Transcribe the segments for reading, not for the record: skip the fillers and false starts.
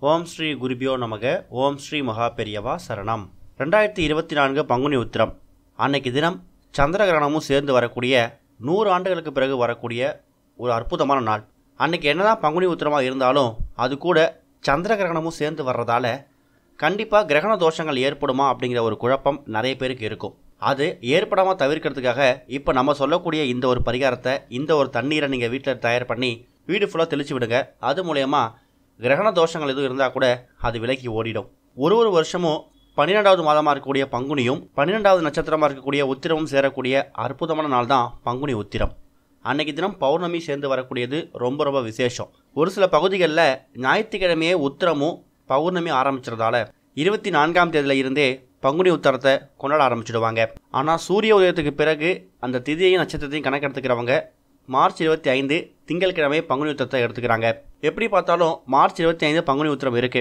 ஓம் ஸ்ரீ குருபியோ நமக. ஓம் ஸ்ரீ மகா பெரியவா சரணம். 2024 பங்குனி உத்திரம் அன்னைக்கு தினம் சந்திர கிரகணமும் சேர்ந்து வரக்கூடிய 100 ஆண்டுகளுக்கு பிறகு வரக்கூடிய ஒரு அற்புதமான நாள். அன்னைக்கு என்னதான் பங்குனி உத்திரமாக இருந்தாலும் அது கூட சந்திர கிரகணமும் சேர்ந்து வர்றதால கண்டிப்பாக கிரகண தோஷங்கள் ஏற்படுமா அப்படிங்கிற ஒரு குழப்பம் நிறைய பேருக்கு இருக்கும். அது ஏற்படாமல் தவிர்க்கிறதுக்காக இப்போ நம்ம சொல்லக்கூடிய இந்த ஒரு பரிகாரத்தை, இந்த ஒரு தண்ணீரை நீங்கள் வீட்டில் தயார் பண்ணி வீடு ஃபுல்லாக தெளிச்சு விடுங்க. அது மூலயமா கிரகண தோஷங்கள் எதுவும் இருந்தால் கூட அது விலகி ஓடிடும். ஒரு வருஷமும் 12வது மாதமாக இருக்கக்கூடிய பங்குனியும் 12வது நட்சத்திரமாக இருக்கக்கூடிய உத்திரமும் சேரக்கூடிய அற்புதமான நாள் தான் பங்குனி உத்திரம். அன்னைக்கு தினம் பௌர்ணமி சேர்ந்து வரக்கூடியது ரொம்ப விசேஷம். ஒரு சில பகுதிகளில் ஞாயிற்றுக்கிழமையே உத்திரமும் பௌர்ணமி ஆரம்பிச்சிருந்தால 24ஆம் தேதியில இருந்தே பங்குனி உத்தரத்தை கொண்டாட ஆரம்பிச்சிடுவாங்க. ஆனால் சூரிய உதயத்துக்கு பிறகு அந்த திதியையும் நட்சத்திரத்தையும் கணக்கெடுத்துக்கிறவங்க மார்ச் 25 திங்கட்கிழமை பங்குனி உத்திரத்தை எடுத்துக்கிறாங்க. எப்படி பார்த்தாலும் மார்ச் 25 பங்குனி உத்திரம் இருக்கு.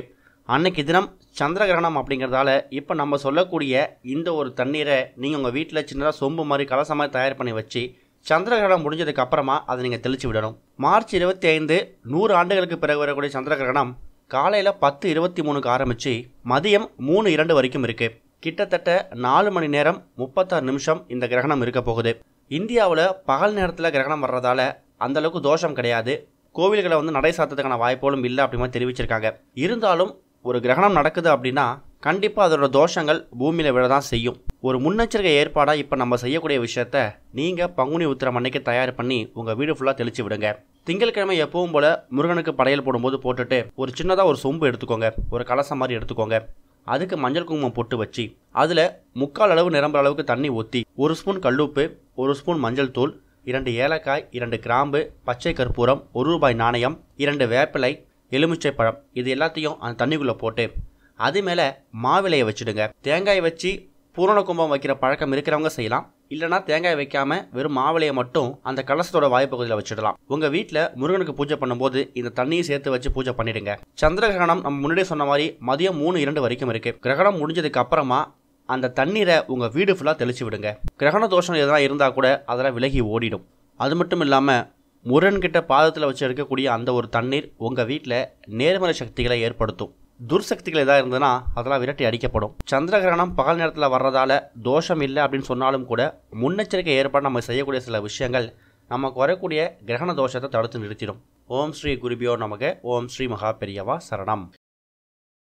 அன்னைக்கு தினம் சந்திர கிரகணம் அப்படிங்கிறதால இப்போ நம்ம சொல்லக்கூடிய இந்த ஒரு தண்ணீரை நீங்கள் உங்கள் வீட்டில் சின்னதாக சொம்பு மாதிரி கலசம் மாதிரி தயார் பண்ணி வச்சு சந்திர கிரகணம் முடிஞ்சதுக்கு அப்புறமா அதை நீங்கள் தெளிச்சு விடணும். மார்ச் 25 100 ஆண்டுகளுக்கு பிறகு வரக்கூடிய சந்திர கிரகணம் காலையில் 10:23க்கு ஆரம்பித்து மதியம் 3:02 வரைக்கும் இருக்குது. கிட்டத்தட்ட 4 மணி நேரம் 36 நிமிஷம் இந்த கிரகணம் இருக்க போகுது. இந்தியாவில் பகல் நேரத்தில் கிரகணம் வர்றதால அந்தளவுக்கு தோஷம் கிடையாது. கோவில்களை நடை சாத்ததுக்கான வாய்ப்புகளும் இல்லை அப்படிமா தெரிவிச்சிருக்காங்க. இருந்தாலும் ஒரு கிரகணம் நடக்குது அப்படின்னா கண்டிப்பாக அதோட தோஷங்கள் பூமியில் விழ தான் செய்யும். ஒரு முன்னெச்சரிக்கை ஏற்பாடாக இப்போ நம்ம செய்யக்கூடிய விஷயத்த நீங்கள் பங்குனி உத்திரம் அன்னைக்கு தயார் பண்ணி உங்கள் வீடு ஃபுல்லாக தெளிச்சு விடுங்க. திங்கட்கிழமை எப்பவும் போல் முருகனுக்கு படையல் போடும்போது போட்டுட்டு ஒரு சின்னதாக ஒரு சொம்பு எடுத்துக்கோங்க, ஒரு கலசம் மாதிரி எடுத்துக்கோங்க. அதுக்கு மஞ்சள் குங்குமம் பொட்டு வச்சு அதில் 3/4 அளவு நிரம்புற அளவுக்கு தண்ணி ஊற்றி 1 ஸ்பூன் கல்லுப்பு, 1 ஸ்பூன் மஞ்சள் தூள், 2 ஏலக்காய், 2 கிராம்பு, பச்சை கற்பூரம், ₹1 நாணயம், 2 வேப்பிலை, எலுமிச்சை பழம், இது எல்லாத்தையும் அந்த தண்ணிக்குள்ளே போட்டு அது மேலே மாவிலையை வச்சுடுங்க. தேங்காய் வச்சு பூரண கும்பம் வைக்கிற பழக்கம் இருக்கிறவங்க செய்யலாம். இல்லைனா தேங்காய் வைக்காமல் வெறும் மாவிலையை மட்டும் அந்த கலசத்தோட வாய்ப்பகுதியில் வச்சிடலாம். உங்கள் வீட்டில் முருகனுக்கு பூஜை பண்ணும்போது இந்த தண்ணியை சேர்த்து வச்சு பூஜை பண்ணிடுங்க. சந்திர கிரகணம் நம்ம முன்னாடியே சொன்ன மாதிரி மதியம் 3:02 வரைக்கும் இருக்கு. கிரகணம் முடிஞ்சதுக்கு அப்புறமா அந்த தண்ணீரை உங்கள் வீடு ஃபுல்லாக தெளிச்சு விடுங்க. கிரகண தோஷம் எதனா இருந்தால் கூட அதெல்லாம் விலகி ஓடிடும். அது மட்டும் இல்லாமல் முருகன்கிட்ட பாதத்தில் வச்சு எடுக்கக்கூடிய அந்த ஒரு தண்ணீர் உங்கள் வீட்டில் நேர்மறை சக்திகளை ஏற்படுத்தும். துர்சக்திகள் எதாவது இருந்ததுன்னா அதெல்லாம் விரட்டி அடிக்கப்படும். சந்திர கிரகணம் பகல் நேரத்தில் வர்றதால தோஷம் இல்லை அப்படின்னு சொன்னாலும் கூட முன்னெச்சரிக்கை ஏற்பாடு நம்ம செய்யக்கூடிய சில விஷயங்கள் நமக்கு வரக்கூடிய கிரகண தோஷத்தை தடுத்து நிறுத்திடும். ஓம் ஸ்ரீ குருபியோ நமக. ஓம் ஸ்ரீ மகா பெரியவா சரணம்.